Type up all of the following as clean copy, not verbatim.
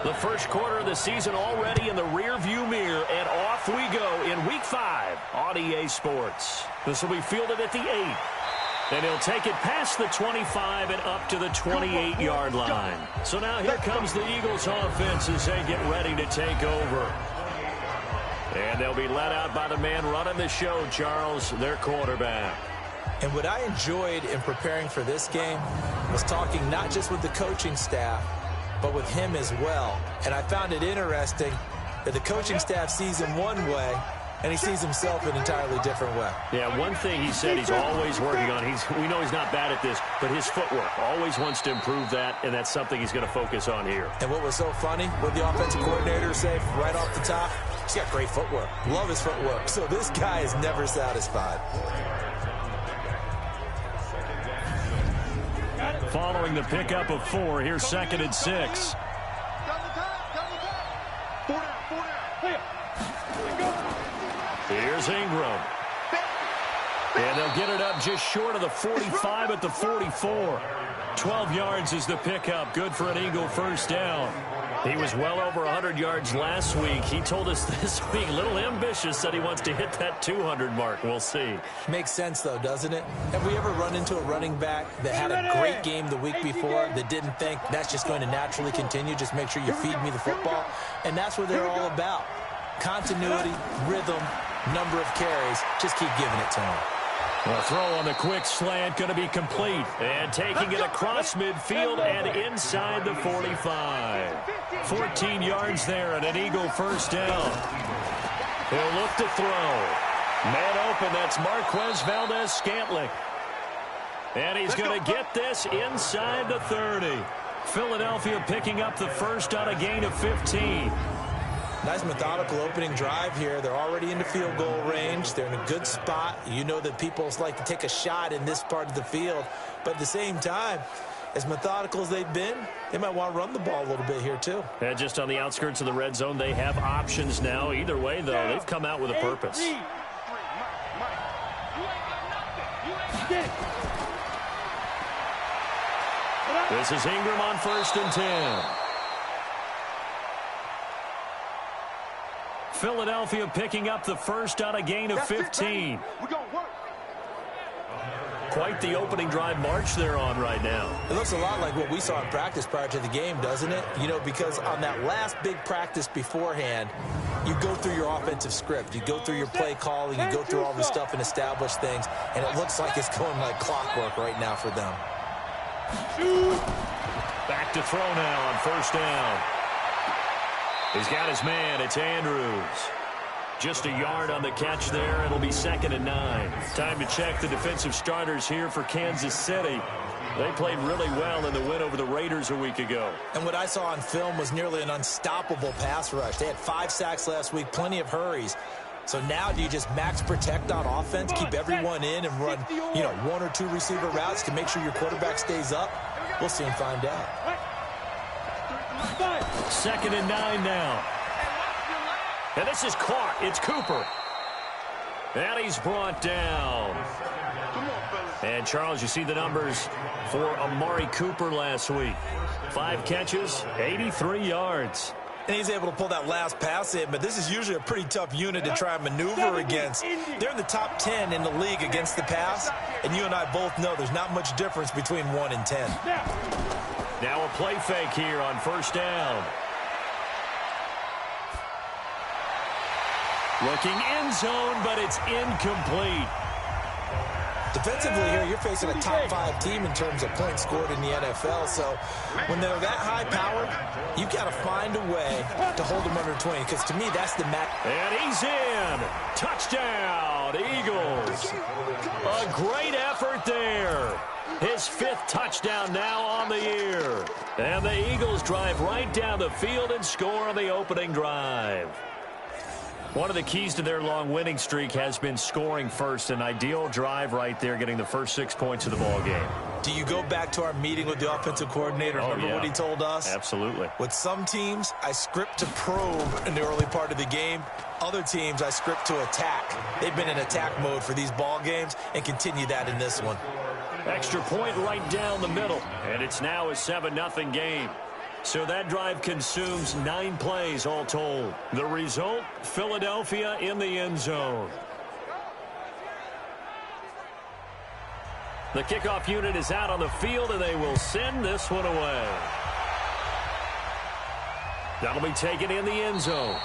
The first quarter of the season already in the rearview mirror, and off we go in Week 5 on EA Sports. This will be fielded at the 8. And he'll take it past the 25 and up to the 28-yard line. So now here comes the Eagles offense as they get ready to take over. And they'll be led out by the man running the show, Charles, their quarterback. And what I enjoyed in preparing for this game was talking not just with the coaching staff, but with him as well. And I found it interesting that the coaching staff sees him one way, and he sees himself an entirely different way. Yeah, one thing he said he's always working on, we know he's not bad at this, but his footwork, always wants to improve that, and that's something he's going to focus on here. And what was so funny, what the offensive coordinator say right off the top, he's got great footwork. Love his footwork. So this guy is never satisfied. Following the pickup of 4, here's 2nd and 6. Here's Ingram. And they'll get it up just short of the 45 at the 44. 12 yards is the pickup. Good for an Eagle first down. He was well over 100 yards last week. He told us this week, a little ambitious, said he wants to hit that 200 mark. We'll see. Makes sense, though, doesn't it? Have we ever run into a running back that had a great game the week before that didn't think that's just going to naturally continue? Just make sure you feed me the football. And that's what they're all about. Continuity, rhythm, number of carries. Just keep giving it to him. The throw on the quick slant going to be complete. And taking it across midfield and inside the 45. 14 yards there and an Eagle first down. He'll look to throw. Man open, that's Marquez Valdez-Scantling. And he's going to get this inside the 30. Philadelphia picking up the first on a gain of 15. Nice methodical opening drive here. They're already in the field goal range. They're in a good spot. You know that people like to take a shot in this part of the field. But at the same time, as methodical as they've been, they might want to run the ball a little bit here too. And just on the outskirts of the red zone, they have options now. Either way, though, they've come out with a purpose. This is Ingram on 1st and 10. Philadelphia picking up the first on a gain of 15. Quite the opening drive march they're on right now. It looks a lot like what we saw in practice prior to the game, doesn't it? You know, because on that last big practice beforehand, you go through your offensive script. You go through your play calling. You go through all the stuff and establish things. And it looks like it's going like clockwork right now for them. Back to throw now on 1st down. He's got his man. It's Andrews. Just a yard on the catch there. It'll be 2nd and 9. Time to check the defensive starters here for Kansas City. They played really well in the win over the Raiders a week ago. And what I saw on film was nearly an unstoppable pass rush. They had 5 sacks last week, plenty of hurries. So now do you just max protect on offense, keep everyone in and run, 1 or 2 receiver routes to make sure your quarterback stays up? We'll soon find out. 2nd and 9 now. And this is caught. It's Cooper. And he's brought down. And, Charles, you see the numbers for Amari Cooper last week. 5 catches, 83 yards. And he's able to pull that last pass in, but this is usually a pretty tough unit to try and maneuver against. They're in the top 10 in the league against the pass, and you and I both know there's not much difference between 1 and 10. Now a play fake here on 1st down. Looking end zone, but it's incomplete. Defensively here, you're facing a top 5 team in terms of points scored in the NFL. So when they're that high-powered, you've got to find a way to hold them under 20. Because to me, that's the match. And he's in. Touchdown, Eagles. A great effort there. His 5th touchdown now on the year. And the Eagles drive right down the field and score on the opening drive. One of the keys to their long winning streak has been scoring first. An ideal drive right there, getting the first 6 points of the ball game. Do you go back to our meeting with the offensive coordinator? Remember what he told us? Absolutely. With some teams, I script to probe in the early part of the game. Other teams, I script to attack. They've been in attack mode for these ball games and continue that in this one. Extra point right down the middle. And it's now a 7-0 game. So that drive consumes 9 plays all told. The result, Philadelphia in the end zone. The kickoff unit is out on the field, and they will send this one away. That'll be taken in the end zone.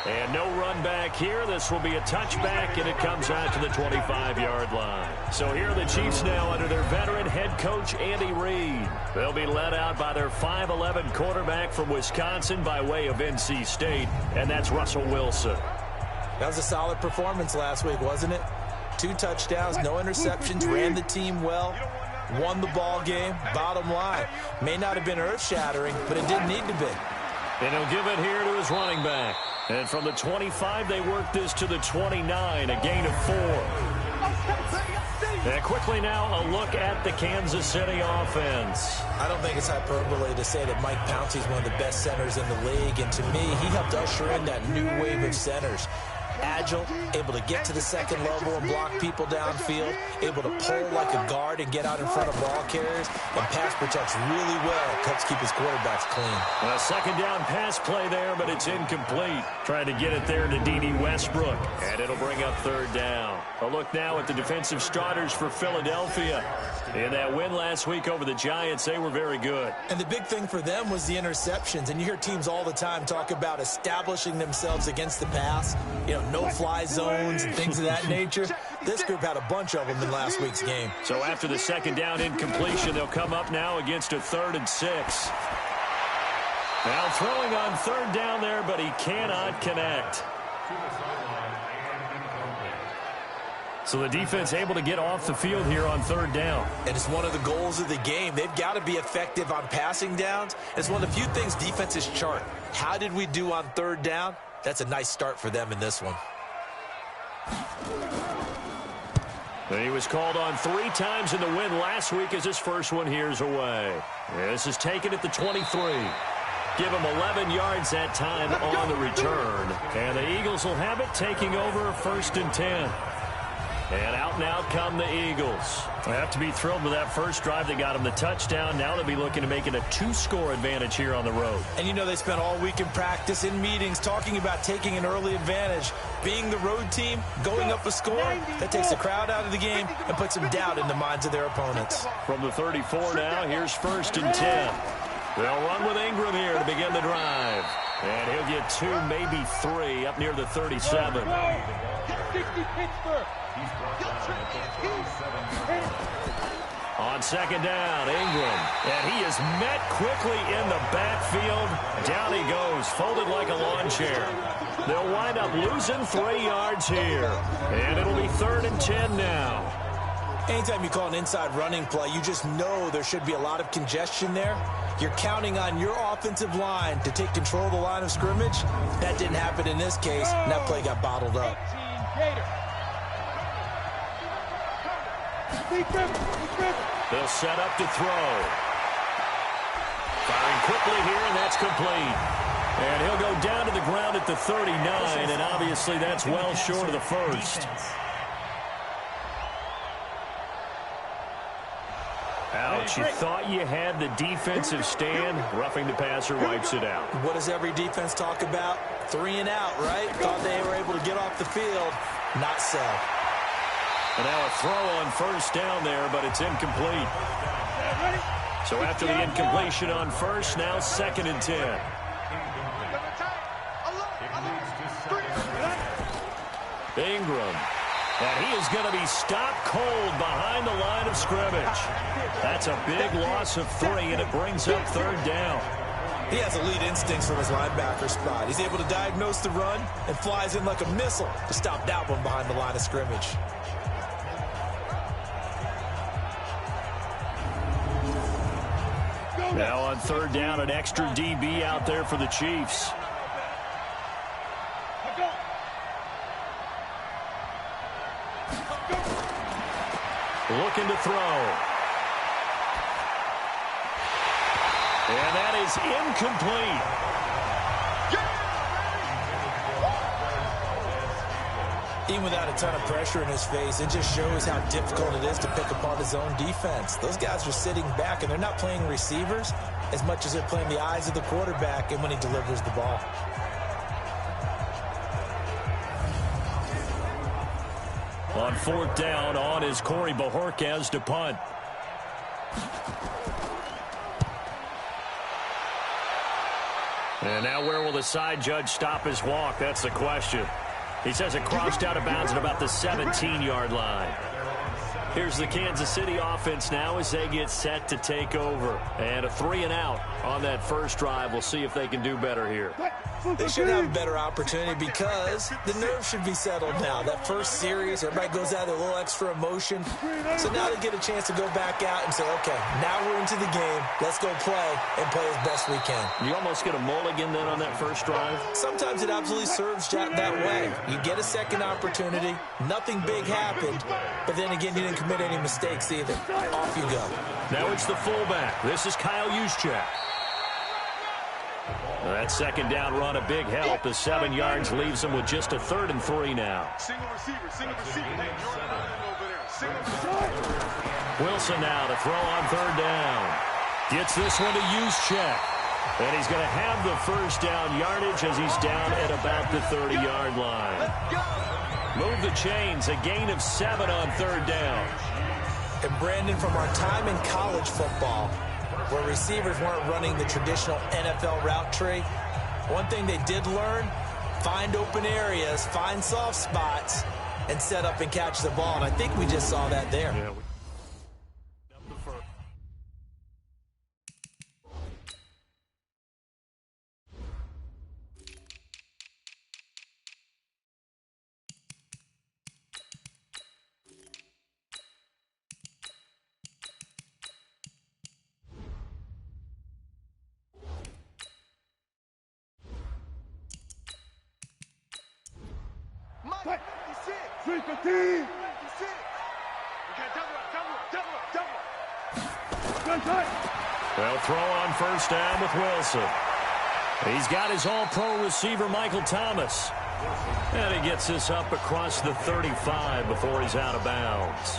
And no run back here. This will be a touchback, and it comes out to the 25-yard line. So here are the Chiefs now under their veteran head coach, Andy Reid. They'll be led out by their 5'11 quarterback from Wisconsin by way of NC State, and that's Russell Wilson. That was a solid performance last week, wasn't it? 2 touchdowns, no interceptions, ran the team well, won the ball game. Bottom line, may not have been earth-shattering, but it didn't need to be. And he'll give it here to his running back. And from the 25, they work this to the 29, a gain of 4. And quickly now, a look at the Kansas City offense. I don't think it's hyperbole to say that Mike Pouncey's one of the best centers in the league. And to me, he helped usher in that new wave of centers. Agile, able to get to the second level and block people downfield, able to pull like a guard and get out in front of ball carriers, and pass protects really well, helps keep his quarterbacks clean. A second down pass play there, but it's incomplete. Trying to get it there to D.D. Westbrook, and it'll bring up third down. A look now at the defensive starters for Philadelphia. In that win last week over the Giants, they were very good. And the big thing for them was the interceptions, and you hear teams all the time talk about establishing themselves against the pass, no-fly zones and things of that nature. This group had a bunch of them in last week's game. So after the second down incompletion, they'll come up now against a 3rd and 6. Now throwing on third down there, but he cannot connect. So the defense able to get off the field here on third down. And it's one of the goals of the game. They've got to be effective on passing downs. It's one of the few things defenses chart. How did we do on third down? That's a nice start for them in this one. And he was called on 3 times in the win last week as his first one here's away. This is taken at the 23. Give him 11 yards that time on the return. And the Eagles will have it, taking over 1st and 10. And out now come the Eagles. They have to be thrilled with that first drive. They got them the touchdown. Now they'll be looking to make it a 2-score advantage here on the road. And they spent all week in practice, in meetings, talking about taking an early advantage. Being the road team, going up a score, that takes the crowd out of the game and puts some doubt in the minds of their opponents. From the 34 now, here's 1st and 10. They'll run with Ingram here to begin the drive. And he'll get 2, maybe 3, up near the 37. On second down, Ingram. And he is met quickly in the backfield. Down he goes, folded like a lawn chair. They'll wind up losing 3 yards here. And it'll be 3rd and 10 now. Anytime you call an inside running play, you just know there should be a lot of congestion there. You're counting on your offensive line to take control of the line of scrimmage. That didn't happen in this case, and that play got bottled up. They'll set up to throw. Firing quickly here, and that's complete. And he'll go down to the ground at the 39, and obviously that's well short of the first. Ouch, you thought you had the defensive stand. Roughing the passer wipes it out. What does every defense talk about? 3 and out, right? Thought they were able to get off the field. Not so. And now a throw on 1st down there, but it's incomplete. So after the incompletion on 1st, now 2nd and 10. Ingram. And he is going to be stopped cold behind the line of scrimmage. That's a big loss of 3, and it brings up 3rd down. He has elite instincts from his linebacker spot. He's able to diagnose the run and flies in like a missile to stop that one behind the line of scrimmage. Now on 3rd down, an extra DB out there for the Chiefs. Looking to throw. And that is incomplete. Even without a ton of pressure in his face, it just shows how difficult it is to pick apart his own defense. Those guys are sitting back, and they're not playing receivers as much as they're playing the eyes of the quarterback and when he delivers the ball. On 4th down, on is Corey Bojorquez to punt. And now where will the side judge stop his walk? That's the question. He says it crossed out of bounds at about the 17-yard line. Here's the Kansas City offense now as they get set to take over. And a 3-and-out on that first drive. We'll see if they can do better here. They should have a better opportunity because the nerves should be settled now. That first series, everybody goes out with a little extra emotion. So now they get a chance to go back out and say, okay, now we're into the game. Let's go play and play as best we can. You almost get a mulligan then on that first drive? Sometimes it absolutely serves that way. You get a second opportunity. Nothing big happened. But then again, you didn't commit any mistakes either. Off you go. Now it's the fullback. This is Kyle Juszczyk. That second down run, a big help. The 7 yards leaves them with just a 3rd and 3 now. Wilson now to throw on 3rd down. Gets this one to Juszczyk. And he's going to have the first down yardage as he's down at about the 30-yard line. Move the chains, a gain of 7 on 3rd down. And Brandon, from our time in college football, where receivers weren't running the traditional NFL route tree, one thing they did learn, find open areas, find soft spots, and set up and catch the ball. And I think we just saw that there. Yeah, They'll throw on first down with Wilson. He's got his all-pro receiver, Michael Thomas. And he gets this up across the 35 before he's out of bounds.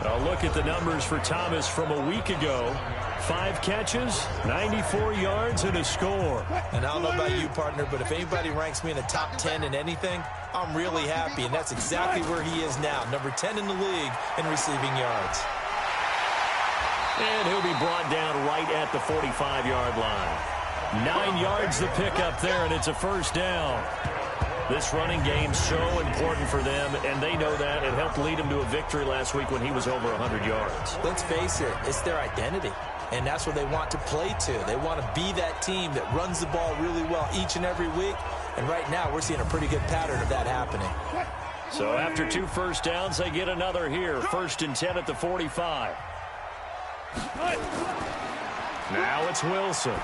A look at the numbers for Thomas from a week ago. 5 catches, 94 yards, and a score. And I don't know about you, partner, but if anybody ranks me in the top 10 in anything, I'm really happy. And that's exactly where he is now, number 10 in the league in receiving yards. And he'll be brought down right at the 45-yard line. 9 yards the pickup there, and it's a first down. This running game's so important for them, and they know that. It helped lead them to a victory last week when he was over 100 yards. Let's face it, it's their identity, and that's what they want to play to. They want to be that team that runs the ball really well each and every week, and right now we're seeing a pretty good pattern of that happening. So after 2 first downs, they get another here. 1st and 10 at the 45. Now it's Wilson.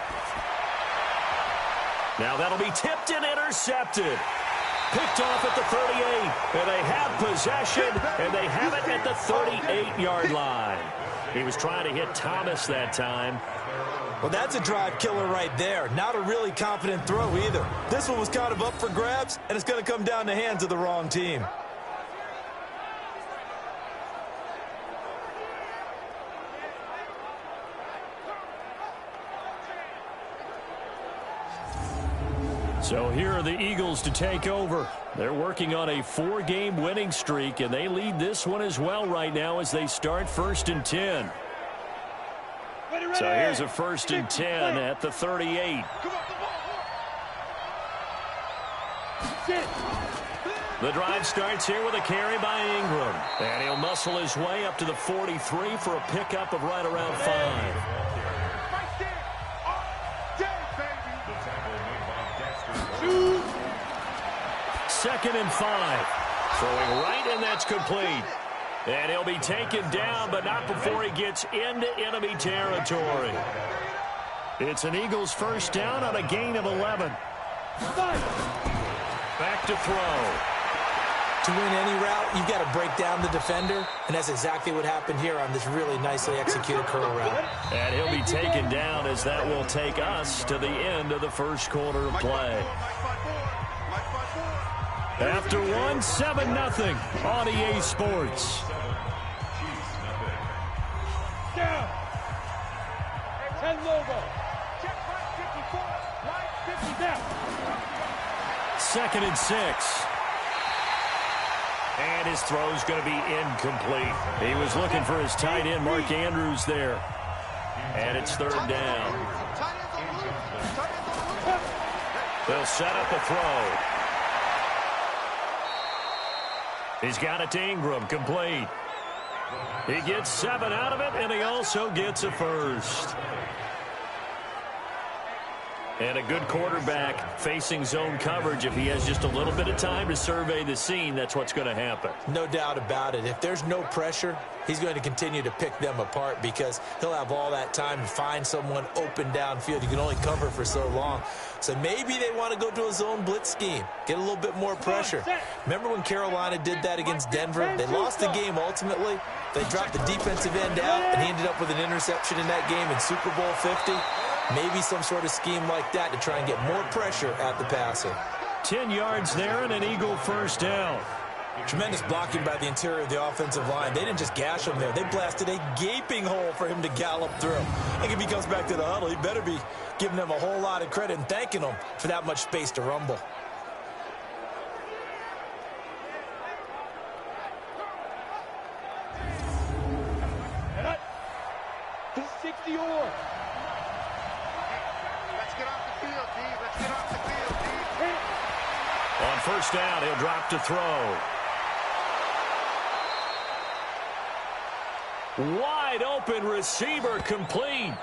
Now that'll be tipped and intercepted. Picked off at the 38. And they have possession, and they have it at the 38-yard line. He was trying to hit Thomas that time. Well, that's a drive killer right there. Not a really confident throw either. This one was kind of up for grabs, and it's going to come down the hands of the wrong team. So here are the Eagles to take over. They're working on a 4-game winning streak, and they lead this one as well right now as they start 1st and 10. So here's a 1st and 10 at the 38. The drive starts here with a carry by Ingram. And he'll muscle his way up to the 43 for a pickup of right around 5. 2nd and 5. Throwing right, and that's complete. And he'll be taken down, but not before he gets into enemy territory. It's an Eagles first down on a gain of 11. Back to throw. To win any route, you've got to break down the defender, and that's exactly what happened here on this really nicely executed curl route. And he'll be taken down as that will take us to the end of the first quarter of play. After one, 7-0 on EA Sports. Down. 10 logo. Check right 54. Right 50 down. 2nd and 6. And his throw's going to be incomplete. He was looking for his tight end, Mark Andrews, there. And it's 3rd down. They'll set up a throw. He's got it to Ingram, complete. He gets 7 out of it, and he also gets a first. And a good quarterback facing zone coverage. If he has just a little bit of time to survey the scene, that's what's going to happen. No doubt about it. If there's no pressure, he's going to continue to pick them apart because he'll have all that time to find someone open downfield. You can only cover for so long. So maybe they want to go to a zone blitz scheme, get a little bit more pressure. Remember when Carolina did that against Denver? They lost the game ultimately. They dropped the defensive end out, and he ended up with an interception in that game in Super Bowl 50. Maybe some sort of scheme like that to try and get more pressure at the passer. 10 yards there and an Eagle first down. Tremendous blocking by the interior of the offensive line. They didn't just gash him there. They blasted a gaping hole for him to gallop through. I think if he comes back to the huddle, he better be giving them a whole lot of credit and thanking them for that much space to rumble. This is 60 or. On first down, he'll drop to throw. Wide open receiver, complete.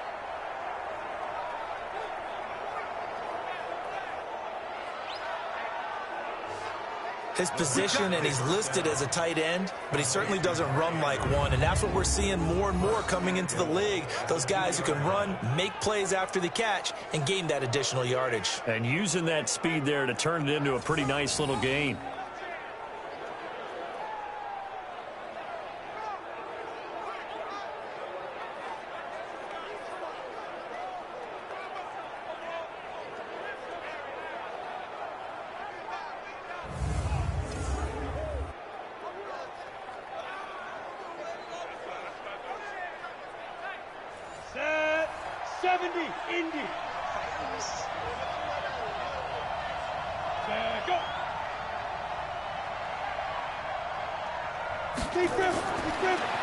His position, and he's listed as a tight end, but he certainly doesn't run like one, and that's what we're seeing more and more coming into the league. Those guys who can run, make plays after the catch, and gain that additional yardage. And using that speed there to turn it into a pretty nice little gain. Set. 70. Indy. Set. Go.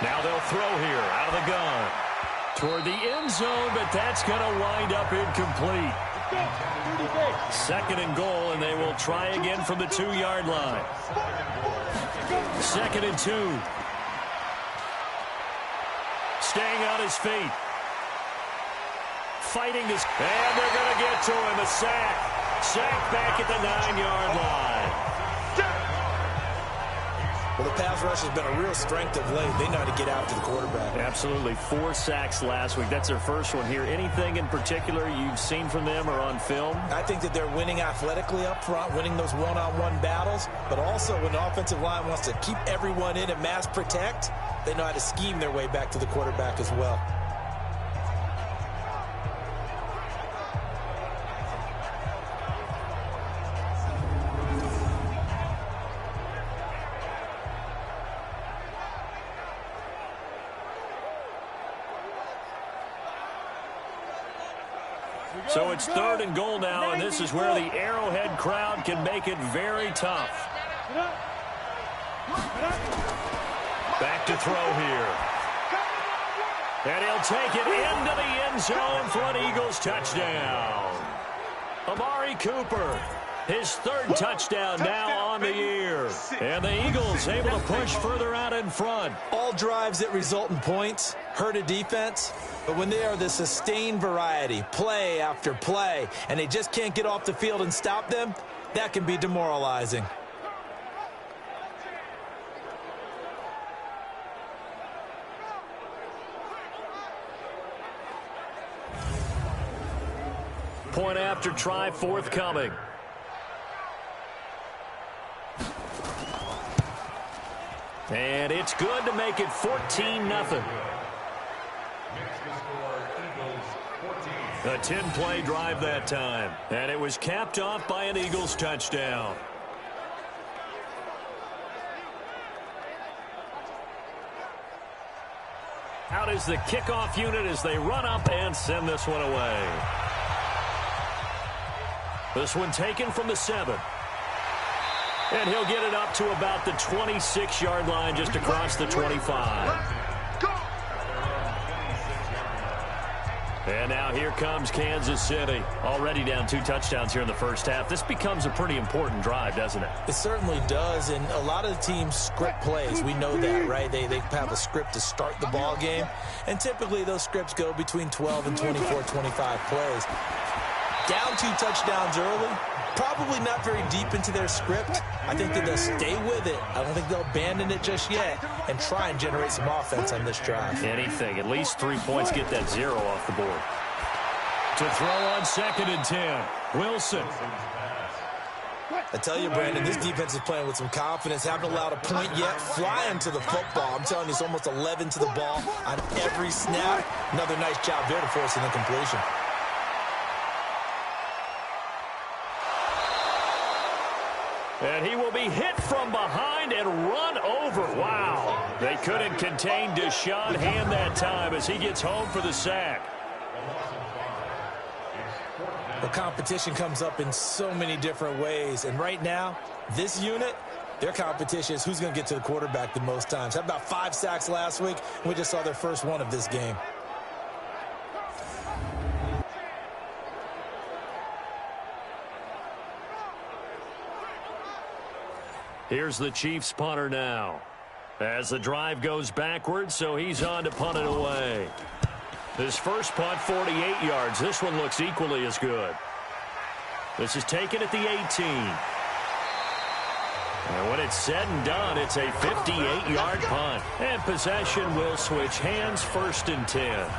Now they'll throw here out of the gun. Toward the end zone, but that's going to wind up incomplete. 2nd and goal, and they will try again from the 2-yard line. 2nd and 2. Staying on his feet. Fighting this. And they're going to get to him. A sack. Sack back at the 9-yard line. Well, the pass rush has been a real strength of late. They know how to get after the quarterback. Absolutely. 4 sacks last week. That's their first one here. Anything in particular you've seen from them or on film? I think that they're winning athletically up front, winning those one-on-one battles, but also when the offensive line wants to keep everyone in and mass protect, they know how to scheme their way back to the quarterback as well. So it's 3rd and goal now, and this is where the Arrowhead crowd can make it very tough. Back to throw here. And he'll take it into the end zone for an Eagles touchdown. Amari Cooper, his 3rd touchdown now on the year. And the Eagles able to push further out in front. All drives that result in points hurt a defense, but when they are the sustained variety, play after play, and they just can't get off the field and stop them, that can be demoralizing. Point after try forthcoming. And it's good to make it 14-0. A 10-play drive that time. And it was capped off by an Eagles touchdown. Out is the kickoff unit as they run up and send this one away. This one taken from the 7. And he'll get it up to about the 26-yard line just across the 25. And now here comes Kansas City. Already down 2 touchdowns here in the first half. This becomes a pretty important drive, doesn't it? It certainly does, and a lot of the teams script plays. We know that, right? They have a script to start the ball game, and typically those scripts go between 12 and 24, 25 plays. Down 2 touchdowns early, probably not very deep into their script. I think that they'll stay with it. I don't think they'll abandon it just yet and try and generate some offense on this drive. Anything. At least 3 points, get that 0 off the board. To throw on 2nd and 10. Wilson. I tell you, Brandon, this defense is playing with some confidence. Haven't allowed a point yet. Flying to the football. I'm telling you, it's almost 11 to the ball on every snap. Another nice job there to force an incompletion. And he will be hit from behind and run over. Wow. They couldn't contain Deshaun Hand that time as he gets home for the sack. The competition comes up in so many different ways. And right now, this unit, their competition is who's going to get to the quarterback the most times. Had about 5 sacks last week. We just saw their first one of this game. Here's the Chiefs punter now. As the drive goes backwards, so he's on to punt it away. His first punt, 48 yards. This one looks equally as good. This is taken at the 18. And when it's said and done, it's a 58-yard punt. And possession will switch hands, 1st and 10.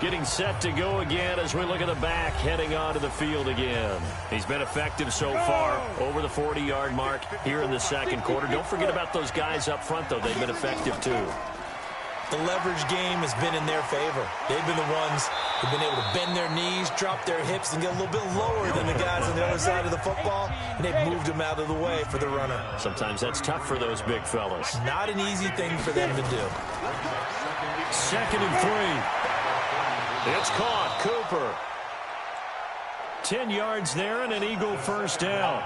Getting set to go again as we look at the back, heading onto the field again. He's been effective so far, over the 40-yard mark here in the 2nd quarter. Don't forget about those guys up front, though. They've been effective, too. The leverage game has been in their favor. They've been the ones who've been able to bend their knees, drop their hips, and get a little bit lower than the guys on the other side of the football, and they've moved them out of the way for the runner. Sometimes that's tough for those big fellas. Not an easy thing for them to do. 2nd and 3. It's caught. Cooper. 10 yards there and an Eagle first down.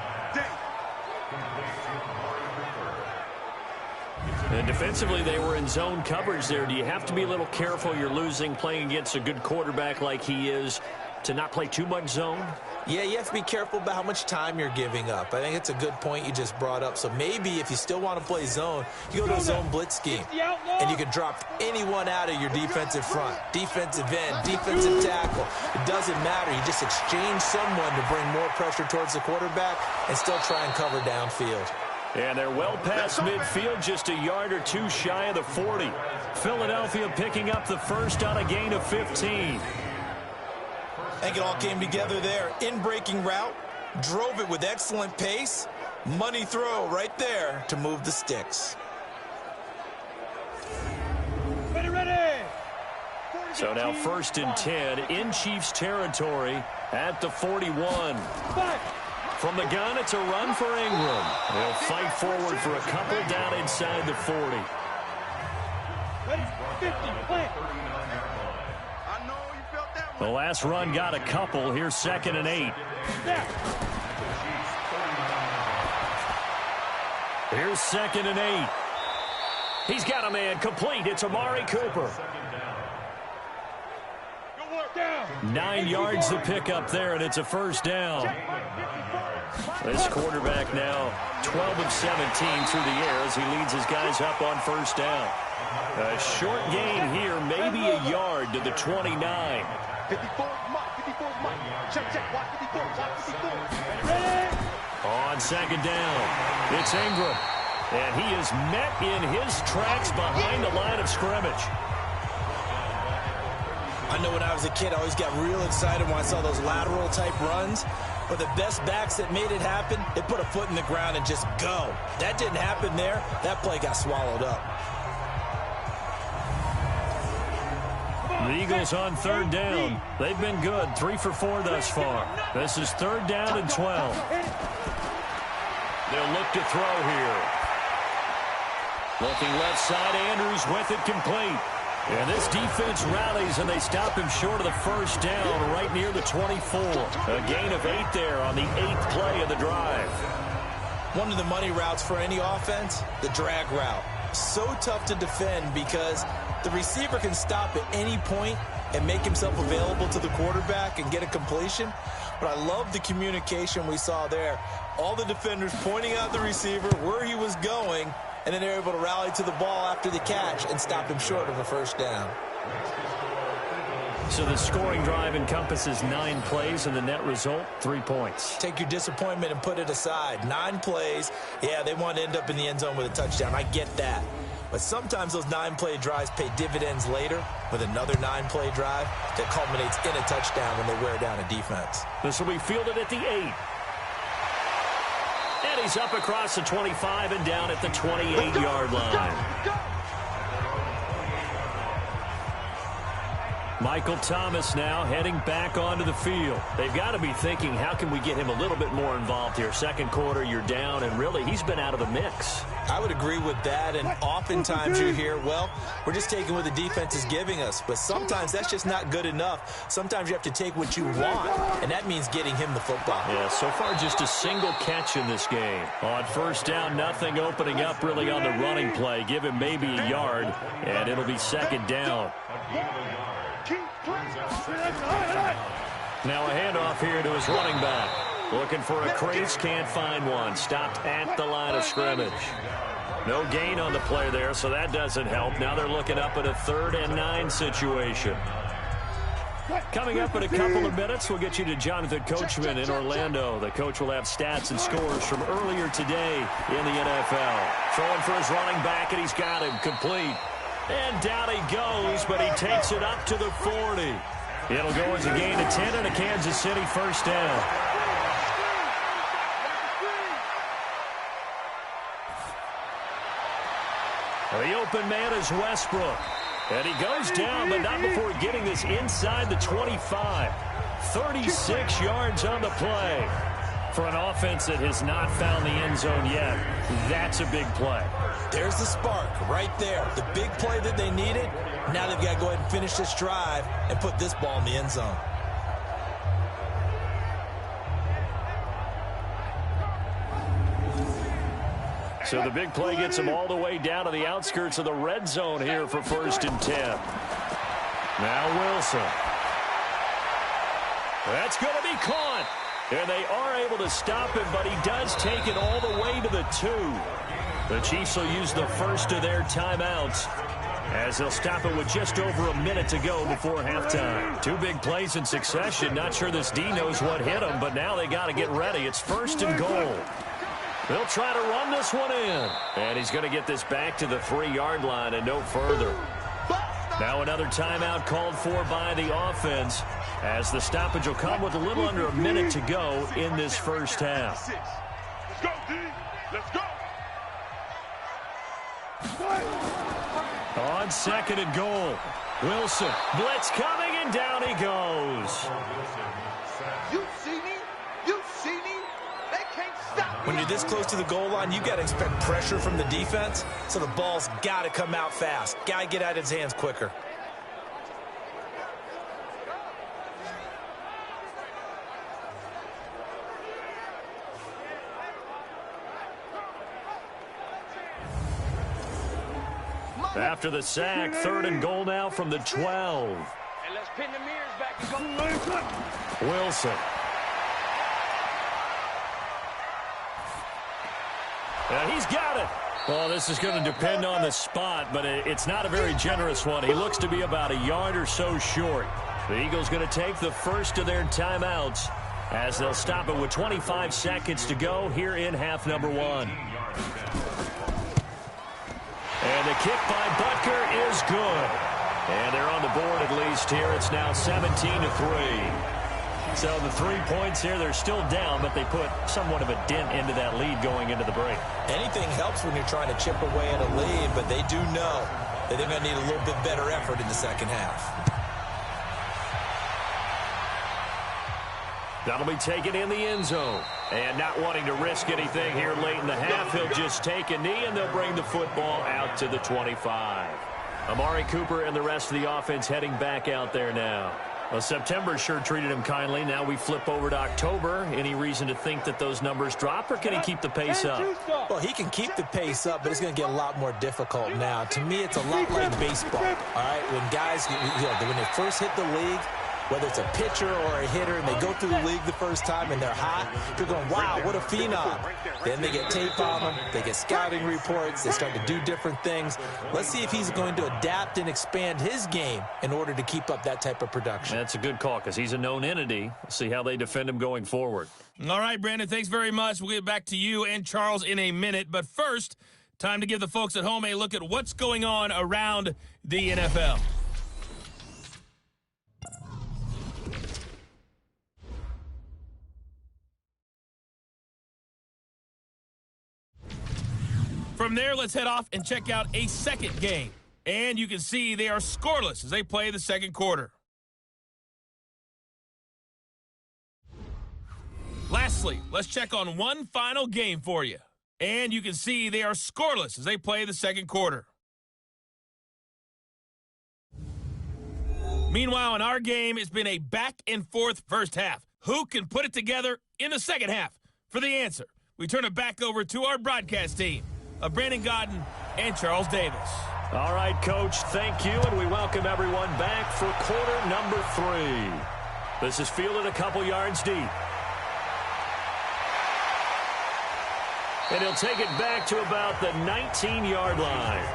And defensively, they were in zone coverage there. Do you have to be a little careful? You're losing, playing against a good quarterback like he is, to not play too much zone? Yeah, you have to be careful about how much time you're giving up. I think it's a good point you just brought up. So maybe if you still want to play zone, you go to a zone blitz scheme. And you can drop anyone out of your defensive front. Defensive end, defensive tackle. It doesn't matter. You just exchange someone to bring more pressure towards the quarterback and still try and cover downfield. And they're well past midfield, just a yard or 2 shy of the 40. Philadelphia picking up the first on a gain of 15. I think it all came together there. In-breaking route, drove it with excellent pace. Money throw right there to move the sticks. Ready. So now 1st and 10 in Chiefs territory at the 41. From the gun, it's a run for Ingram. They'll fight forward for a couple down inside the 40. Ready. 50. Plant. The last run got a couple. Here's 2nd and 8. Here's 2nd and 8. He's got a man complete. It's Amari Cooper. 9 yards to pick up there, and it's a first down. This quarterback now 12 of 17 through the air as he leads his guys up on first down. A short gain here, maybe a yard to the 29. 54 Mike. Check. Watch 54. On 2nd down, it's Ingram. And he is met in his tracks behind the line of scrimmage. I know when I was a kid, I always got real excited when I saw those lateral-type runs. But the best backs that made it happen, they put a foot in the ground and just go. That didn't happen there. That play got swallowed up. The Eagles on 3rd down. They've been good, 3 for 4 thus far. This is 3rd down and 12. They'll look to throw here. Looking left side, Andrews with it complete. And this defense rallies, and they stop him short of the first down right near the 24. A gain of 8 there on the 8th play of the drive. One of the money routes for any offense, the drag route. So tough to defend because the receiver can stop at any point and make himself available to the quarterback and get a completion. But I love the communication we saw there. All the defenders pointing out the receiver, where he was going, and then they're able to rally to the ball after the catch and stop him short of a first down. So the scoring drive encompasses 9 plays, and the net result, 3 points. Take your disappointment and put it aside. 9 plays. Yeah, they want to end up in the end zone with a touchdown. I get that. But sometimes those 9-play drives pay dividends later with another 9-play drive that culminates in a touchdown when they wear down a defense. This will be fielded at the 8. And he's up across the 25 and down at the 28-yard line. Michael Thomas now heading back onto the field. They've got to be thinking, how can we get him a little bit more involved here? Second quarter, you're down, and really, he's been out of the mix. I would agree with that, and oftentimes you hear, well, we're just taking what the defense is giving us, but sometimes that's just not good enough. Sometimes you have to take what you want, and that means getting him the football. Yeah, so far just a single catch in this game. On first down, nothing opening up really on the running play. Give him maybe a yard, and it'll be second down. Now a handoff here to his running back. Looking for a crease, can't find one. Stopped at the line of scrimmage. No gain on the play there, so that doesn't help. Now they're looking up at a 3rd and 9 situation. Coming up in a couple of minutes, we'll get you to Jonathan Coachman in Orlando. The coach will have stats and scores from earlier today in the NFL. Throwing for his running back, and he's got him complete. And down he goes, but he takes it up to the 40. It'll go as a gain of 10 and a Kansas City first down. The open man is Westbrook. And he goes down, but not before getting this inside the 25. 36 yards on the play. For an offense that has not found the end zone yet, that's a big play. There's the spark right there. The big play that they needed. Now they've got to go ahead and finish this drive and put this ball in the end zone. So the big play gets them all the way down to the outskirts of the red zone here for 1st and 10. Now Wilson. That's going to be caught. And they are able to stop him, but he does take it all the way to the 2. The Chiefs will use the first of their timeouts as they'll stop it with just over a minute to go before halftime. 2 big plays in succession. Not sure this D knows what hit him, but now they got to get ready. It's 1st and goal. They'll try to run this one in. And he's going to get this back to the 3-yard line and no further. Now another timeout called for by the offense as the stoppage will come with a little under a minute to go in this first half. Let's go, D. Let's go. On 2nd and goal, Wilson. Blitz coming, and down he goes. You see me? You see me? They can't stop me. When you're this close to the goal line, you got to expect pressure from the defense, so the ball's got to come out fast. Got to get out of his hands quicker. After the sack, 3rd and goal now from the 12. And let's pin the mirrors back and go. Wilson. And he's got it. Well, this is going to depend on the spot, but it's not a very generous one. He looks to be about a yard or so short. The Eagles going to take the first of their timeouts as they'll stop it with 25 seconds to go here in half number 1. And the kick by Butker is good. And they're on the board at least here. It's now 17-3. So the 3 points here, they're still down, but they put somewhat of a dent into that lead going into the break. Anything helps when you're trying to chip away at a lead, but they do know that they're going to need a little bit better effort in the second half. That'll be taken in the end zone. And not wanting to risk anything here late in the half, he'll just take a knee, and they'll bring the football out to the 25. Amari Cooper and the rest of the offense heading back out there now. Well, September sure treated him kindly. Now we flip over to October. Any reason to think that those numbers drop, or can he keep the pace up? Well, he can keep the pace up, but it's going to get a lot more difficult now. To me, it's a lot like baseball. All right, when guys, when they first hit the league, whether it's a pitcher or a hitter, and they go through the league the first time and they're hot, you're going, wow, what a phenom. Then they get tape on them, they get scouting reports, they start to do different things. Let's see if he's going to adapt and expand his game in order to keep up that type of production. That's a good call because he's a known entity. We'll see how they defend him going forward. All right, Brandon, thanks very much. We'll get back to you and Charles in a minute. But first, time to give the folks at home a look at what's going on around the NFL. From there, let's head off and check out a second game. And you can see they are scoreless as they play the second quarter. Lastly, let's check on one final game for you. And you can see they are scoreless as they play the second quarter. Meanwhile, in our game, it's been a back-and-forth first half. Who can put it together in the second half? For the answer, we turn it back over to our broadcast team of Brandon Godden and Charles Davis. All right, Coach, thank you, and we welcome everyone back for quarter number 3. This is fielded a couple yards deep. And he'll take it back to about the 19-yard line.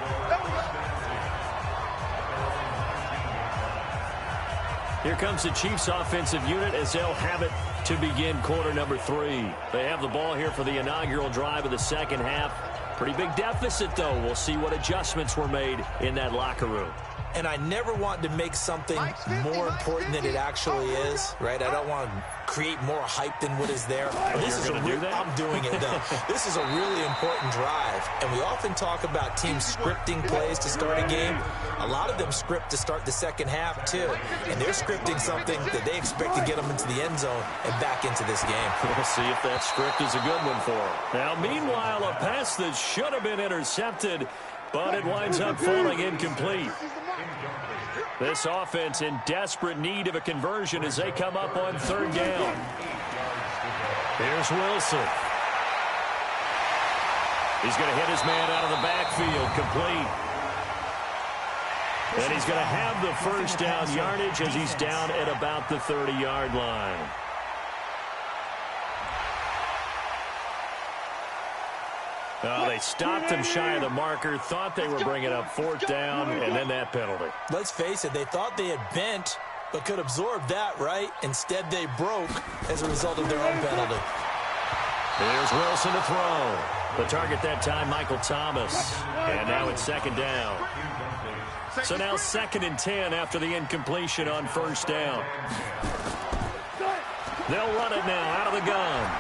Here comes the Chiefs offensive unit as they'll have it to begin quarter number 3. They have the ball here for the inaugural drive of the second half. Pretty big deficit, though. We'll see what adjustments were made in that locker room. And I never want to make something more important than it actually is, right? I don't want to create more hype than what is there. This is I'm doing it, though. This is a really important drive. And we often talk about teams scripting plays to start a game. A lot of them script to start the second half, too. And they're scripting something that they expect to get them into the end zone and back into this game. We'll see if that script is a good one for them. Now, meanwhile, a pass that should have been intercepted, but it winds up falling incomplete. This offense in desperate need of a conversion as they come up on third down. Here's Wilson. He's going to hit his man out of the backfield, complete. And he's going to have the first down yardage as he's down at about the 30-yard line. Oh, they stopped him shy of the marker, thought they were bringing up fourth down, and then that penalty. Let's face it, they thought they had bent, but could absorb that, right? Instead, they broke as a result of their own penalty. Here's Wilson to throw. The target that time, Michael Thomas. And now it's second down. So now 2nd and 10 after the incompletion on first down. They'll run it now out of the gun.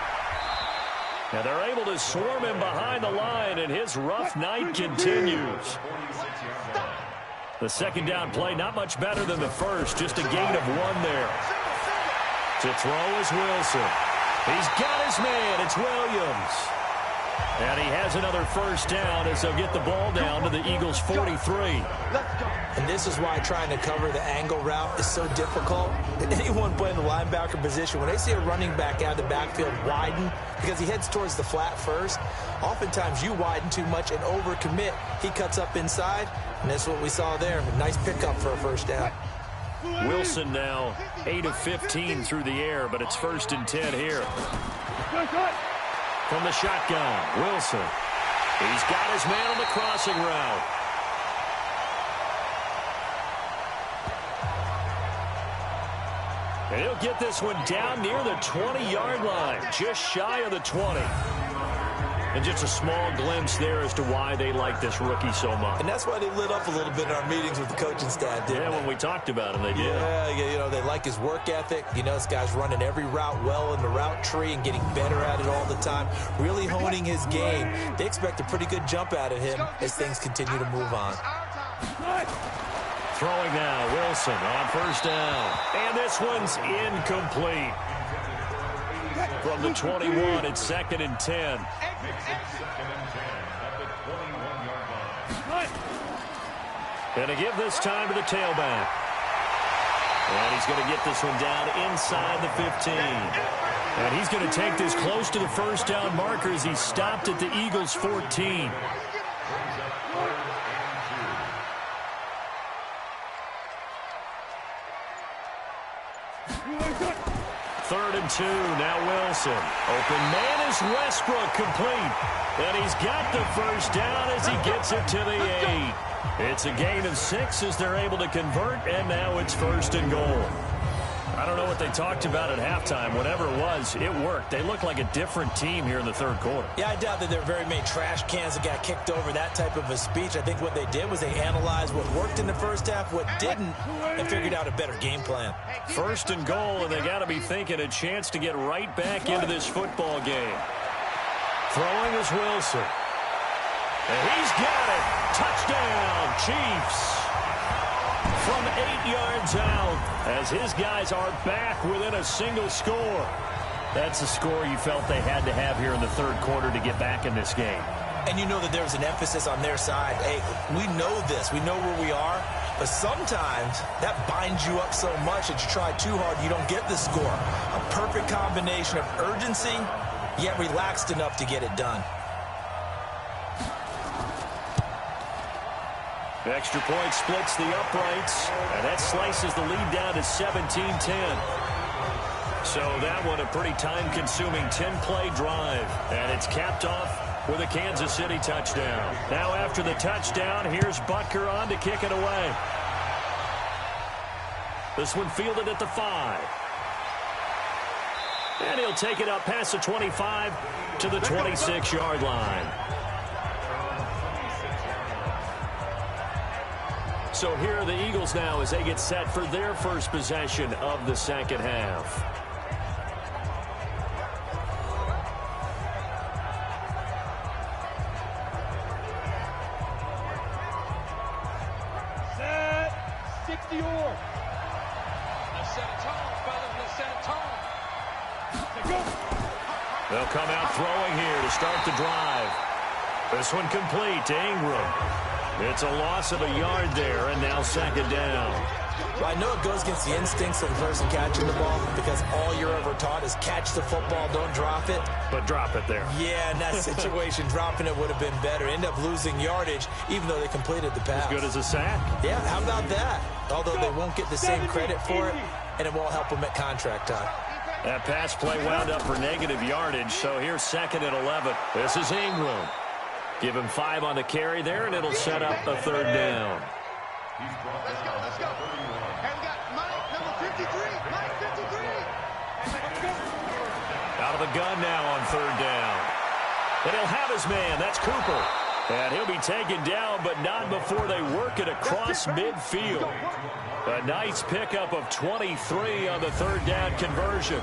And they're able to swarm him behind the line, and his rough night continues. The second down play, not much better than the first, just a gain of 1 there. To throw is Wilson. He's got his man. It's Williams. And he has another first down as they'll get the ball down to the Eagles' 43. And this is why trying to cover the angle route is so difficult. Anyone playing the linebacker position, when they see a running back out of the backfield widen, because he heads towards the flat first, oftentimes you widen too much and overcommit. He cuts up inside, and that's what we saw there. A nice pickup for a first down. Wilson now 8 of 15 through the air, but it's 1st and 10 here. From the shotgun, Wilson. He's got his man on the crossing route. And he'll get this one down near the 20-yard line, just shy of the 20. And just a small glimpse there as to why they like this rookie so much. And that's why they lit up a little bit in our meetings with the coaching staff, didn't they? When we talked about him, they did. Yeah, they like his work ethic. You know, this guy's running every route well in the route tree and getting better at it all the time, really honing his game. They expect a pretty good jump out of him as things continue to move on. Throwing now, Wilson on first down. And this one's incomplete. From the 21, it's 2nd and 10. And to give this time to the tailback. And he's going to get this one down inside the 15. And he's going to take this close to the first down marker as he stopped at the Eagles' 14. Third and 2, now Wilson. Open man is Westbrook, complete. And he's got the first down as he gets it to the 8. It's a gain of 6 as they're able to convert, and now it's 1st and goal. I don't know what they talked about at halftime. Whatever it was, it worked. They look like a different team here in the third quarter. Yeah, I doubt that there are very many trash cans that got kicked over, that type of a speech. I think what they did was they analyzed what worked in the first half, what didn't, and figured out a better game plan. 1st and goal, and they got to be thinking a chance to get right back into this football game. Throwing is Wilson. And he's got it. Touchdown, Chiefs. From 8 yards out, as his guys are back within a single score. That's a score you felt they had to have here in the third quarter to get back in this game. And you know that there's an emphasis on their side. Hey, we know this. We know where we are. But sometimes that binds you up so much that you try too hard, you don't get the score. A perfect combination of urgency, yet relaxed enough to get it done. Extra point splits the uprights, and that slices the lead down to 17-10. So that one a pretty time-consuming 10-play drive, and it's capped off with a Kansas City touchdown. Now after the touchdown, here's Butker on to kick it away. This one fielded at the 5. And he'll take it up past the 25 to the 26-yard line. So here are the Eagles now as they get set for their first possession of the second half. Set. 60-or. Let's set it tall, fellas. Let's set it tall. They'll come out throwing here to start the drive. This one complete to Ingram. It's a loss of a yard there, and now 2nd down. Well, I know it goes against the instincts of the person catching the ball because all you're ever taught is catch the football, don't drop it. But drop it there. Yeah, in that situation, dropping it would have been better. End up losing yardage, even though they completed the pass. As good as a sack. Yeah, how about that? Although they won't get the same credit for it, and it won't help them at contract time. That pass play wound up for negative yardage, so here's 2nd and 11. This is Ingram. Give him 5 on the carry there, and it'll set up a 3rd down. Let's go, let's go. And we got Mike, number 53. Mike, 53. Out of the gun now on 3rd down. And he'll have his man. That's Cooper. And he'll be taken down, but not before they work it across midfield. A nice pickup of 23 on the 3rd down conversion.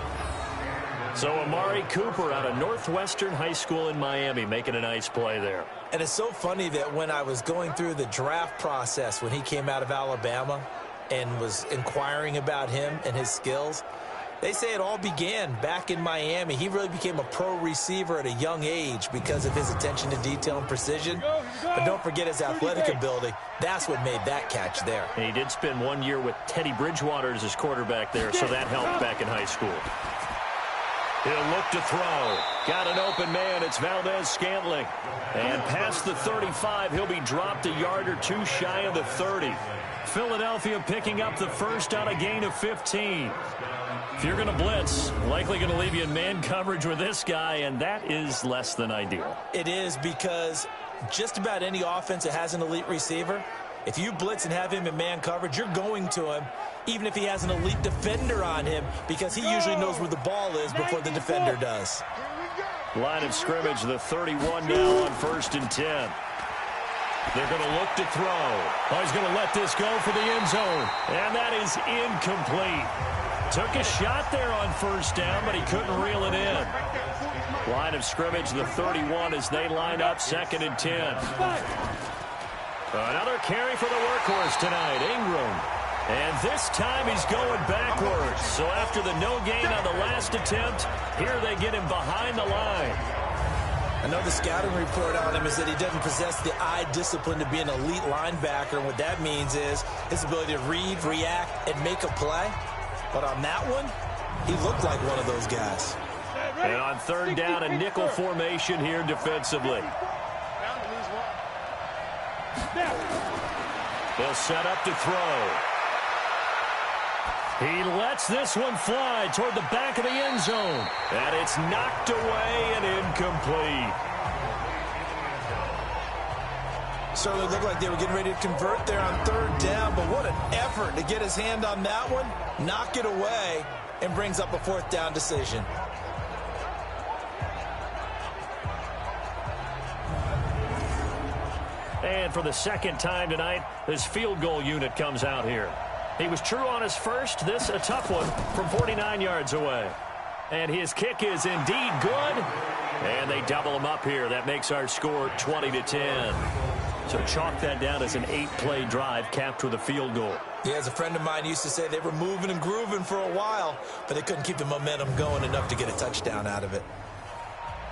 So Amari Cooper out of Northwestern High School in Miami making a nice play there. And it's so funny that when I was going through the draft process when he came out of Alabama and was inquiring about him and his skills, they say it all began back in Miami. He really became a pro receiver at a young age because of his attention to detail and precision. But don't forget his athletic ability. That's what made that catch there. And he did spend 1 year with Teddy Bridgewater as his quarterback there, so that helped back in high school. He'll look to throw. Got an open man. It's Valdez-Scantling. And past the 35, he'll be dropped a yard or 2 shy of the 30. Philadelphia picking up the first on a gain of 15. If you're going to blitz, likely going to leave you in man coverage with this guy, and that is less than ideal. It is because just about any offense that has an elite receiver, if you blitz and have him in man coverage, you're going to him, even if he has an elite defender on him, because he usually knows where the ball is before the defender does. Line of scrimmage, the 31 now on 1st and 10. They're going to look to throw. Oh, he's going to let this go for the end zone. And that is incomplete. Took a shot there on 1st down, but he couldn't reel it in. Line of scrimmage, the 31 as they line up 2nd and 10. Another carry for the workhorse tonight, Ingram. And this time he's going backwards. So after the no gain on the last attempt, here they get him behind the line. I know the scouting report on him is that he doesn't possess the eye discipline to be an elite linebacker. And what that means is his ability to read, react, and make a play. But on that one, he looked like one of those guys. And on third down, a nickel formation here defensively. They'll set up to throw. He lets this one fly toward the back of the end zone. And it's knocked away and incomplete. Certainly looked like they were getting ready to convert there on third down, but what an effort to get his hand on that one, knock it away, and brings up a fourth down decision. And for the second time tonight, this field goal unit comes out here. He was true on his first. This a tough one from 49 yards away. And his kick is indeed good. And they double him up here. That makes our score 20-10. So chalk that down as an 8-play drive capped with a field goal. Yeah, as a friend of mine used to say, they were moving and grooving for a while, but they couldn't keep the momentum going enough to get a touchdown out of it.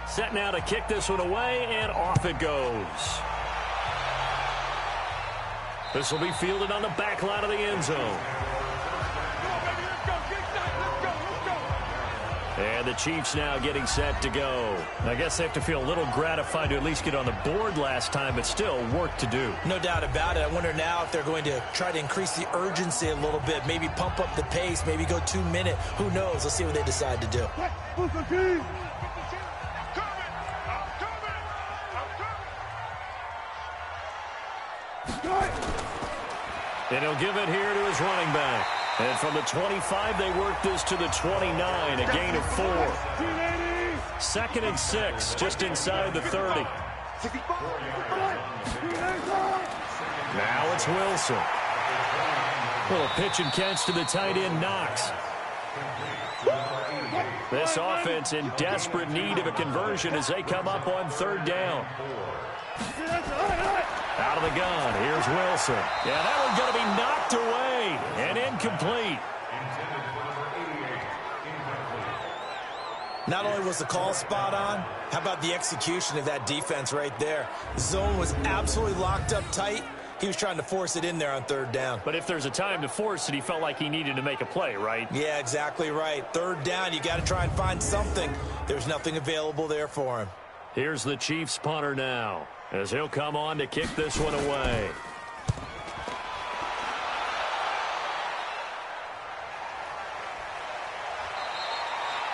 Set now to kick this one away, and off it goes. This will be fielded on the back line of the end zone. And the Chiefs now getting set to go. I guess they have to feel a little gratified to at least get on the board last time, but still work to do. No doubt about it. I wonder now if they're going to try to increase the urgency a little bit, maybe pump up the pace, maybe go 2 minute. Who knows? Let's see what they decide to do. And he'll give it here to his running back. And from the 25, they work this to the 29, a gain of 4. 2nd and 6, just inside the 30. Now it's Wilson. Little pitch and catch to the tight end, Knox. This offense in desperate need of a conversion as they come up on third down. Out of the gun, here's Wilson. Yeah, that one's going to be knocked away and incomplete. Not only was the call spot on, how about the execution of that defense right there? The zone was absolutely locked up tight. He was trying to force it in there on third down. But if there's a time to force it, he felt like he needed to make a play, right? Yeah, exactly right. Third down, you got to try and find something. There's nothing available there for him. Here's the Chiefs punter now, as he'll come on to kick this one away.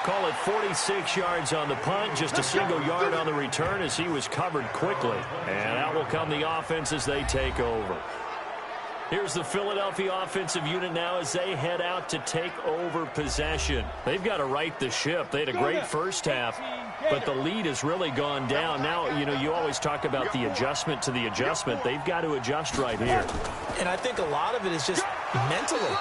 Call it 46 yards on the punt, just a single yard on the return as he was covered quickly. And out will come the offense as they take over. Here's the Philadelphia offensive unit now as they head out to take over possession. They've got to right the ship. They had a great first half, but the lead has really gone down. Now, you know, you always talk about the adjustment to the adjustment. They've got to adjust right here. And I think a lot of it is just mentally.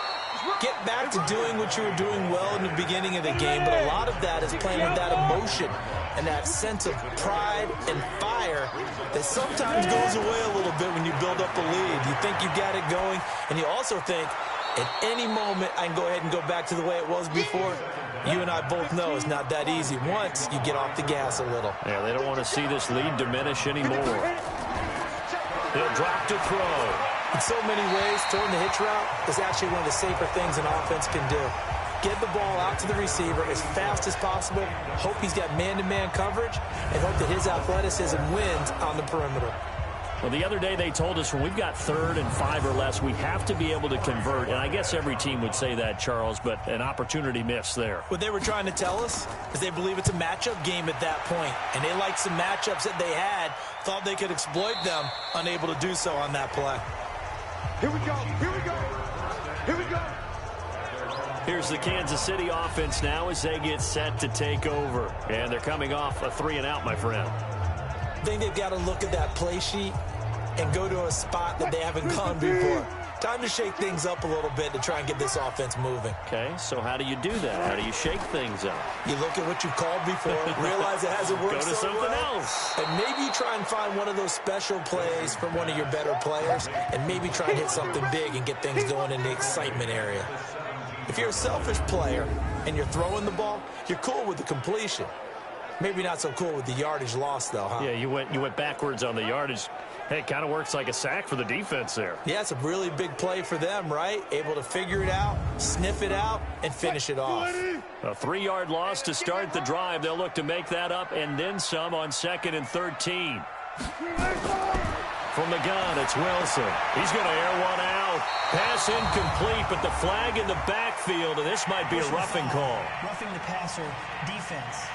Get back to doing what you were doing well in the beginning of the game, but a lot of that is playing with that emotion and that sense of pride and fire that sometimes goes away a little bit when you build up a lead. You think you got it going, and you also think at any moment I can go ahead and go back to the way it was before. You and I both know it's not that easy once you get off the gas a little. Yeah, they don't want to see this lead diminish anymore. He'll drop to throw. In so many ways, throwing the hitch route is actually one of the safer things an offense can do. Get the ball out to the receiver as fast as possible, hope he's got man-to-man coverage, and hope that his athleticism wins on the perimeter. Well, the other day they told us when we've got 3rd and 5 or less, we have to be able to convert. And I guess every team would say that, Charles, but an opportunity missed there. What they were trying to tell us is they believe it's a matchup game at that point, and they liked some matchups that they had, thought they could exploit them, unable to do so on that play. Here we go. Here we go. Here we go. Here's the Kansas City offense now as they get set to take over. And they're coming off a 3 and out, my friend. I think they've got to look at that play sheet and go to a spot that they haven't gone before. Time to shake things up a little bit to try and get this offense moving. Okay, so how do you do that? How do you shake things up? You look at what you've called before, realize it hasn't worked Go to so something well, else. and maybe you try and find one of those special plays from one of your better players, and maybe try and hit something big and get things going in the excitement area. If you're a selfish player and you're throwing the ball, you're cool with the completion. Maybe not so cool with the yardage loss, though, huh? Yeah, you went backwards on the yardage. Hey, it kind of works like a sack for the defense there. Yeah, it's a really big play for them, right? Able to figure it out, sniff it out, and finish it off. A 3-yard loss to start the drive. They'll look to make that up and then some on 2nd and 13. From the gun, it's Wilson. He's going to air one out. Pass incomplete, but the flag in the backfield, and this might be a roughing call. Roughing the passer, defense.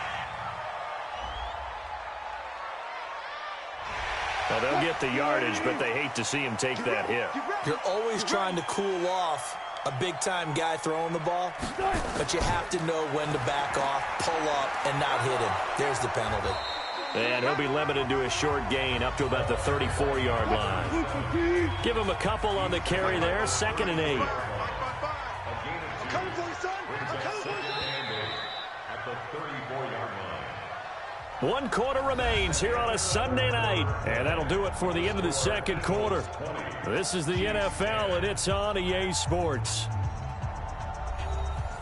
Well, they'll get the yardage, but they hate to see him take that hit. You're always trying to cool off a big-time guy throwing the ball, but you have to know when to back off, pull up, and not hit him. There's the penalty. And he'll be limited to a short gain up to about the 34-yard line. Give him a couple on the carry there, 2nd and 8. One quarter remains here on a Sunday night. And that'll do it for the end of the second quarter. This is the NFL, and it's on EA Sports.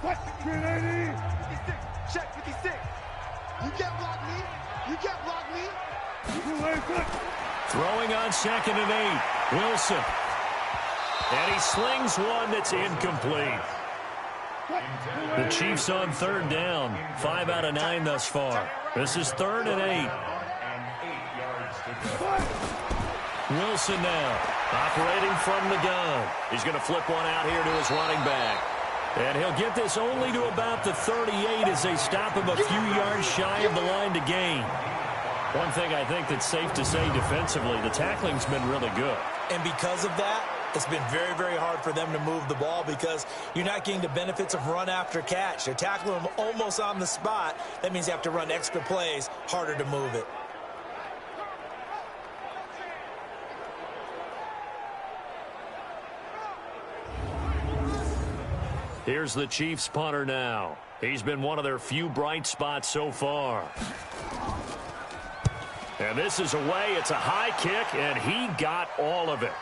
What? 380. 56. Check 56. You can't block me. You can't block me. Throwing on 2nd and 8. Wilson. And he slings one that's incomplete. The Chiefs on 3rd down. 5 out of 9 thus far. This is 3rd and 8. Wilson now operating from the gun. He's going to flip one out here to his running back. And he'll get this only to about the 38 as they stop him a few yards shy of the line to gain. One thing I think that's safe to say defensively, the tackling's been really good. And because of that, it's been very, very hard for them to move the ball because you're not getting the benefits of run after catch. They're tackling them almost on the spot. That means you have to run extra plays, harder to move it. Here's the Chiefs punter now. He's been one of their few bright spots so far. And this is away. It's a high kick, and he got all of it.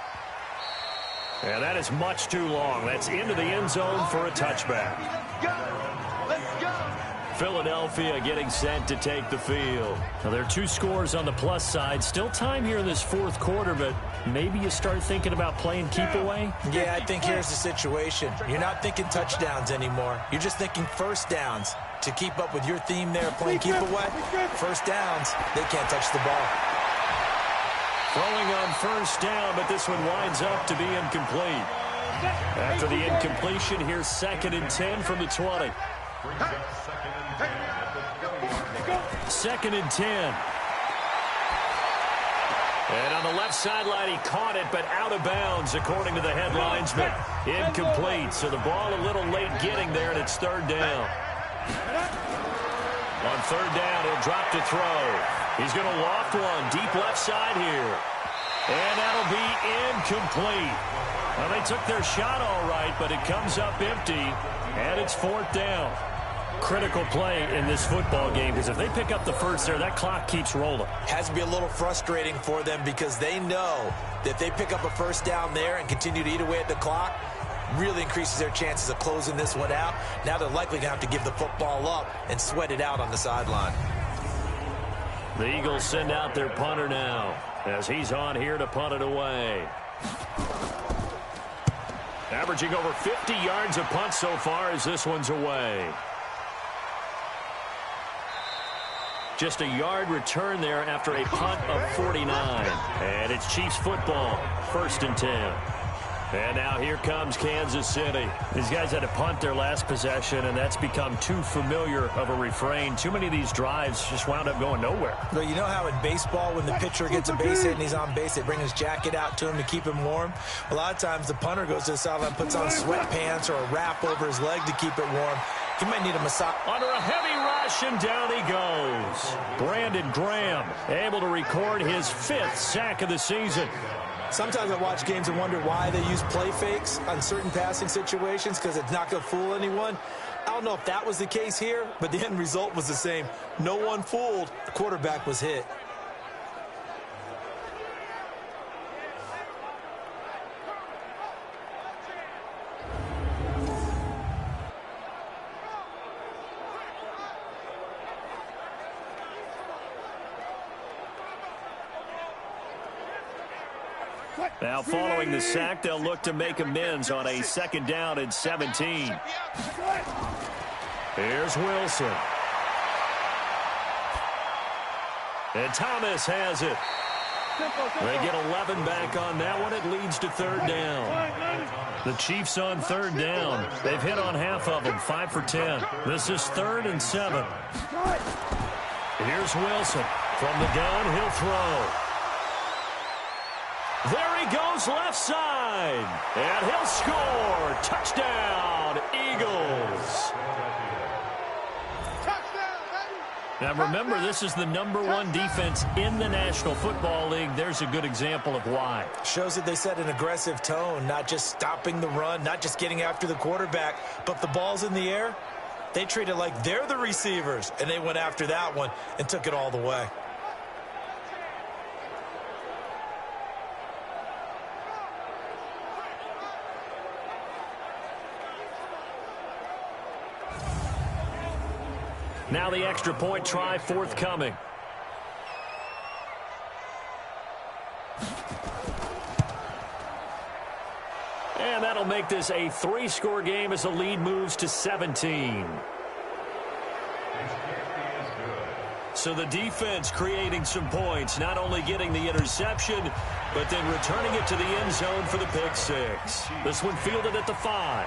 And that is much too long. That's into the end zone for a touchback. Let's go. Philadelphia getting set to take the field. Now, there are 2 scores on the plus side. Still time here in this 4th quarter, but maybe you start thinking about playing keep away? Yeah, I think here's the situation. You're not thinking touchdowns anymore. You're just thinking first downs. To keep up with your theme there, playing keep away, first downs, they can't touch the ball. Throwing on 1st down, but this one winds up to be incomplete. After the incompletion, here's 2nd and 10 from the 20. 2nd and 10. And on the left sideline, he caught it, but out of bounds, according to the head linesman. Incomplete, so the ball a little late getting there, and it's 3rd down. On 3rd down, he'll drop to throw. He's going to loft one deep left side here. And that'll be incomplete. Well, they took their shot all right, but it comes up empty, and it's 4th down. Critical play in this football game, because if they pick up the first there, that clock keeps rolling. Has to be a little frustrating for them because they know that if they pick up a first down there and continue to eat away at the clock, really increases their chances of closing this one out. Now they're likely going to have to give the football up and sweat it out on the sideline. The Eagles send out their punter now as he's on here to punt it away. Averaging over 50 yards a punt so far as this one's away. Just a yard return there after a punt of 49. And it's Chiefs football, 1st and 10. And now here comes Kansas City. These guys had to punt their last possession, and that's become too familiar of a refrain. Too many of these drives just wound up going nowhere. But you know how in baseball, when the pitcher gets a base hit and he's on base, they bring his jacket out to him to keep him warm? A lot of times the punter goes to the sideline, puts on sweatpants or a wrap over his leg to keep it warm. He might need a massage. Under a heavy rush, and down he goes. Brandon Graham able to record his 5th sack of the season. Sometimes I watch games and wonder why they use play fakes on certain passing situations, because it's not going to fool anyone. I don't know if that was the case here, but the end result was the same. No one fooled. The quarterback was hit. Now following the sack, they'll look to make amends on a 2nd down and 17. Here's Wilson. And Thomas has it. They get 11 back on that one. It leads to 3rd down. The Chiefs on 3rd down. They've hit on half of them, 5 for 10. This is 3rd and 7. Here's Wilson. From the gun, he'll throw. There he goes left side. And he'll score. Touchdown, Eagles. Now remember, this is the #1 defense in the National Football League. There's a good example of why. Shows that they set an aggressive tone, not just stopping the run, not just getting after the quarterback, but if the ball's in the air, they treat it like they're the receivers, and they went after that one and took it all the way. Now the extra point try forthcoming. And that'll make this a 3-score game as the lead moves to 17. So the defense creating some points, not only getting the interception, but then returning it to the end zone for the pick 6. This one fielded at the 5.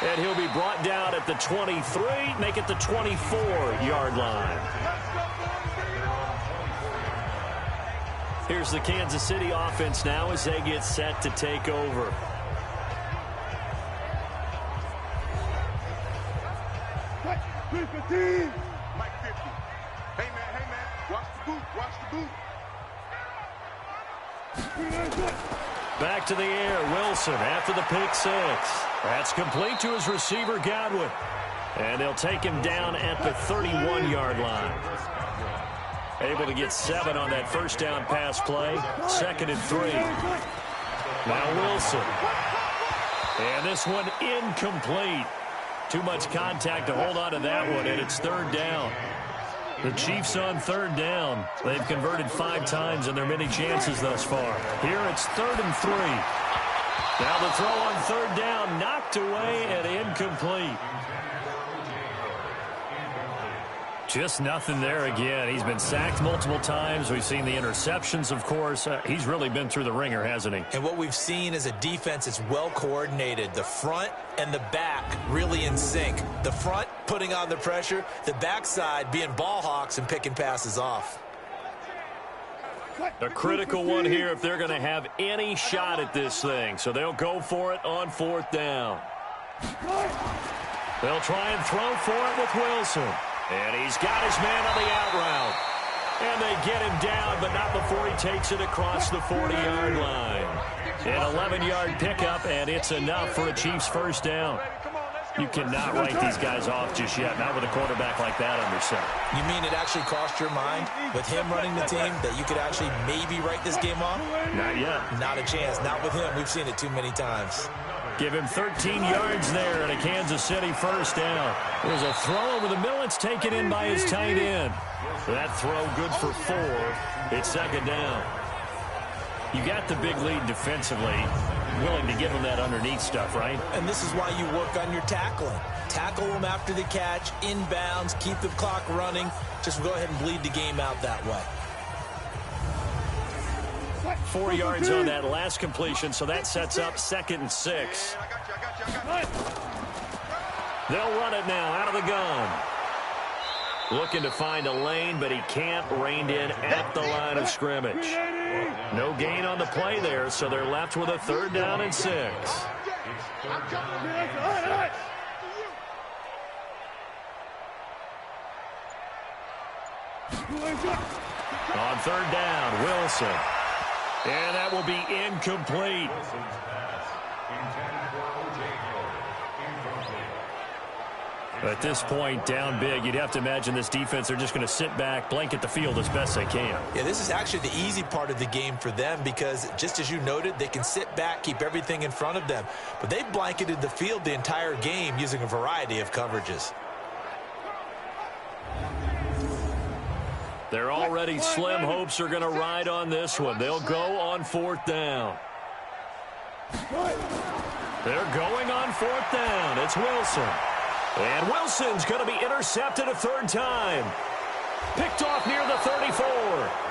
And he'll be brought down at the 23, make it the 24-yard line. Here's the Kansas City offense now as they get set to take over. Mike 50. Hey, man, watch the boot. Back to the air, Wilson after the pick 6. That's complete to his receiver, Godwin. And they'll take him down at the 31-yard line. Able to get 7 on that first down pass play. 2nd and 3. Now Wilson. And this one incomplete. Too much contact to hold on to that one, and it's 3rd down. The Chiefs on 3rd down. They've converted 5 times in their many chances thus far. Here it's 3rd and 3. Now the throw on 3rd down, knocked away and incomplete. Just nothing there again. He's been sacked multiple times. We've seen the interceptions, of course. He's really been through the ringer, hasn't he? And what we've seen is a defense that's well coordinated. The front and the back really in sync. The front putting on the pressure, the backside being ball hawks and picking passes off. A critical one here if they're going to have any shot at this thing. So they'll go for it on 4th down. They'll try and throw for it with Wilson. And he's got his man on the out route. And they get him down, but not before he takes it across the 40-yard line. An 11-yard pickup, and it's enough for a Chiefs first down. You cannot write these guys off just yet, not with a quarterback like that under center. You mean it actually crossed your mind with him running the team that you could actually maybe write this game off? Not yet. Not a chance. Not with him. We've seen it too many times. Give him 13 yards there and a Kansas City first down. There's a throw over the middle. It's taken in by his tight end. That throw good for 4. It's 2nd down. You got the big lead defensively. Willing to give him that underneath stuff, right? And this is why you work on your tackling. Tackle them after the catch, inbounds, keep the clock running. Just go ahead and bleed the game out that way. 4 yards on that last completion, so that sets up 2nd and 6. They'll run it now out of the gun. Looking to find a lane, but he can't. Reined in at the line of scrimmage. No gain on the play there, so they're left with a 3rd down and 6. On third down, Wilson. And that will be incomplete. At this point, down big, you'd have to imagine this defense, they're just going to sit back, blanket the field as best they can. Yeah, this is actually the easy part of the game for them because, just as you noted, they can sit back, keep everything in front of them. But they blanketed the field the entire game using a variety of coverages. They're already slim hopes are going to ride on this one. They'll go on fourth down. They're going on fourth down. It's Wilson. And Wilson's going to be intercepted a third time. Picked off near the 34.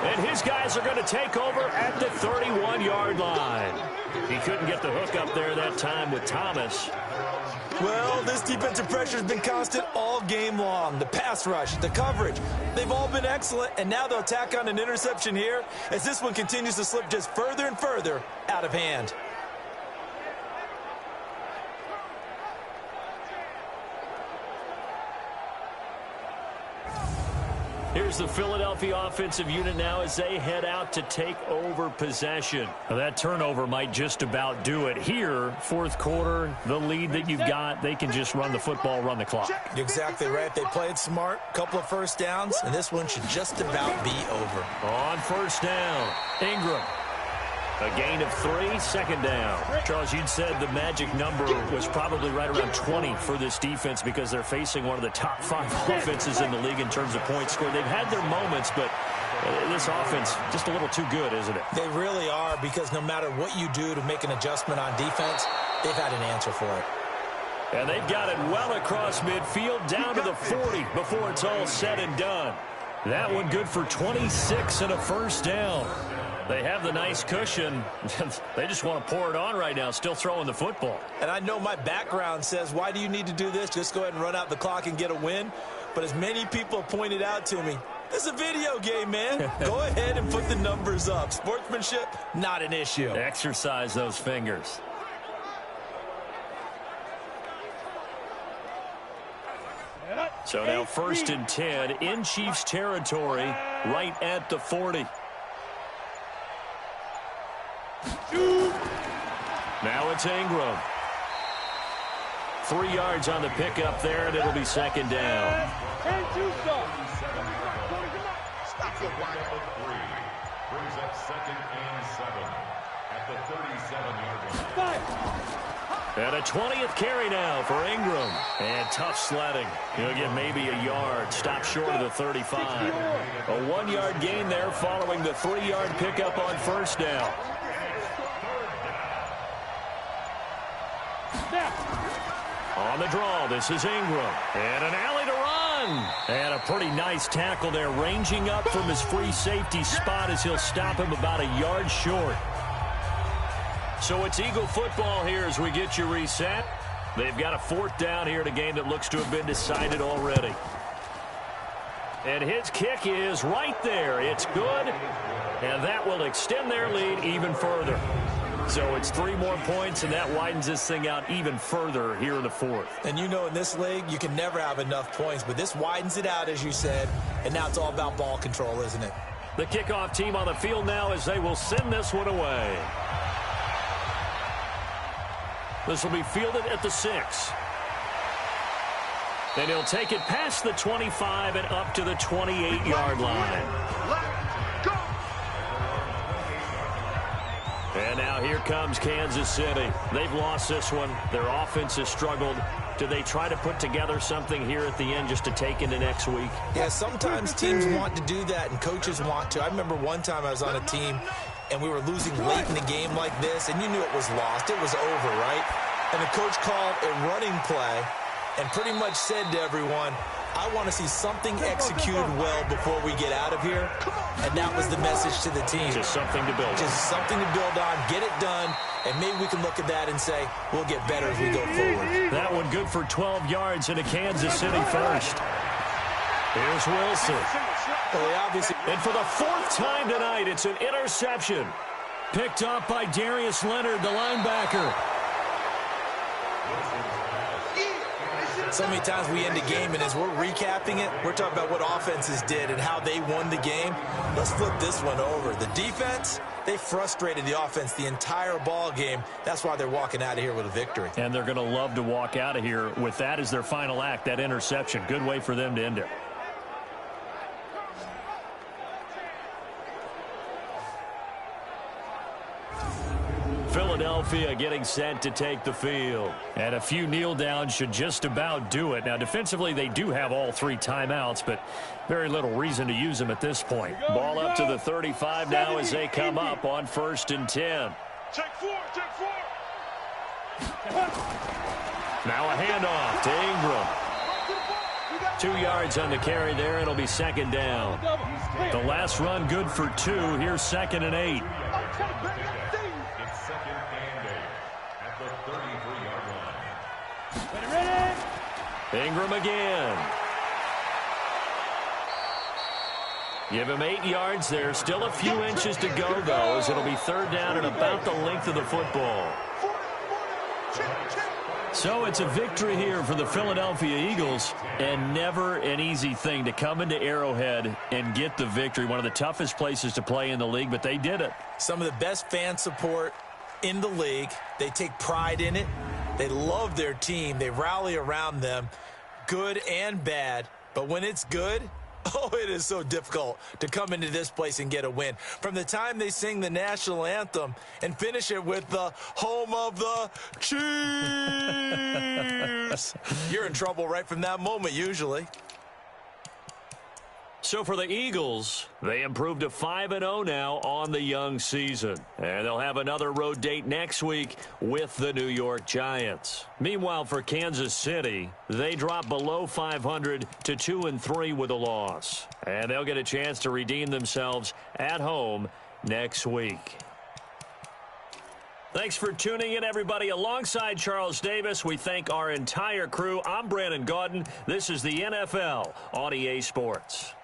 And his guys are going to take over at the 31-yard line. He couldn't get the hook up there that time with Thomas. Well, this defensive pressure has been constant all game long. The pass rush, the coverage, they've all been excellent, and now they'll tack on an interception here as this one continues to slip just further and further out of hand. Here's the Philadelphia offensive unit now as they head out to take over possession. Now that turnover might just about do it. Here, fourth quarter, the lead that you've got, they can just run the football, run the clock. You're exactly right. They played smart, couple of first downs, and this one should just about be over. On first down, Ingram. A gain of 3, second down. Charles, you'd said the magic number was probably right around 20 for this defense because they're facing one of the top 5 offenses in the league in terms of points scored. They've had their moments, but this offense just a little too good, isn't it? They really are, because no matter what you do to make an adjustment on defense, they've had an answer for it. And they've got it well across midfield down to the 40 before it's all said and done. That one good for 26 and a first down. They have the nice cushion. They just want to pour it on right now, still throwing the football. And I know my background says, why do you need to do this? Just go ahead and run out the clock and get a win. But as many people have pointed out to me, this is a video game, man. Go ahead and put the numbers up. Sportsmanship, not an issue. Exercise those fingers. So now first and 10 in Chiefs territory, right at the 40. Now it's Ingram. 3 yards on the pickup there, and it'll be second down. Stop your whining. Brings up second and 7 at the 37-yard line. And a 20th carry now for Ingram. And tough sledding. He'll get maybe a yard. Stop short of the 35. A 1-yard gain there following the 3-yard pickup on first down. On the draw, this is Ingram. And an alley to run. And a pretty nice tackle there, ranging up from his free safety spot as he'll stop him about a yard short. So it's Eagle football here as we get you reset. They've got a fourth down here in a game that looks to have been decided already. And his kick is right there. It's good. And that will extend their lead even further. So it's 3 more points, and that widens this thing out even further here in the fourth. And you know, in this league, you can never have enough points, but this widens it out, as you said, and now it's all about ball control, isn't it? The kickoff team on the field now as they will send this one away. This will be fielded at the 6. Then he'll take it past the 25 and up to the 28-yard line. And now here comes Kansas City. They've lost this one. Their offense has struggled. Do they try to put together something here at the end just to take into next week? Yeah, sometimes teams want to do that and coaches want to. I remember one time I was on a team and we were losing late in the game like this, and you knew it was lost. It was over, right? And the coach called a running play and pretty much said to everyone, I want to see something executed well before we get out of here. And that was the message to the team. Just something to build on. Just something to build on, get it done, and maybe we can look at that and say, we'll get better as we go forward. That one good for 12 yards into Kansas City first. Here's Wilson. Well, they obviously... And for the 4th time tonight, it's an interception. Picked up by Darius Leonard, the linebacker. So many times we end the game, and as we're recapping it, we're talking about what offenses did and how they won the game. Let's flip this one over. The defense, they frustrated the offense the entire ball game. That's why they're walking out of here with a victory. And they're going to love to walk out of here with that as their final act, that interception. Good way for them to end it. Philadelphia getting set to take the field. And a few kneel downs should just about do it. Now, defensively, they do have all 3 timeouts, but very little reason to use them at this point. Ball up to the 35 now as they come up on 1st and 10. Check 4, check 4. Now a handoff to Ingram. 2 yards on the carry there. It'll be 2nd down. The last run good for 2. Here's 2nd and 8. Ingram again. Give him 8 yards there. Still a few inches to go, though, as it'll be 3rd down and about the length of the football. So it's a victory here for the Philadelphia Eagles, and never an easy thing to come into Arrowhead and get the victory. One of the toughest places to play in the league, but they did it. Some of the best fan support in the league. They take pride in it. They love their team. They rally around them, good and bad. But when it's good, oh, it is so difficult to come into this place and get a win. From the time they sing the national anthem and finish it with the home of the Chiefs, you're in trouble right from that moment usually. So for the Eagles, they improved to 5-0 now on the young season. And they'll have another road date next week with the New York Giants. Meanwhile, for Kansas City, they drop below 500 to 2-3 with a loss. And they'll get a chance to redeem themselves at home next week. Thanks for tuning in, everybody. Alongside Charles Davis, we thank our entire crew. I'm Brandon Gaudin. This is the NFL on EA Sports.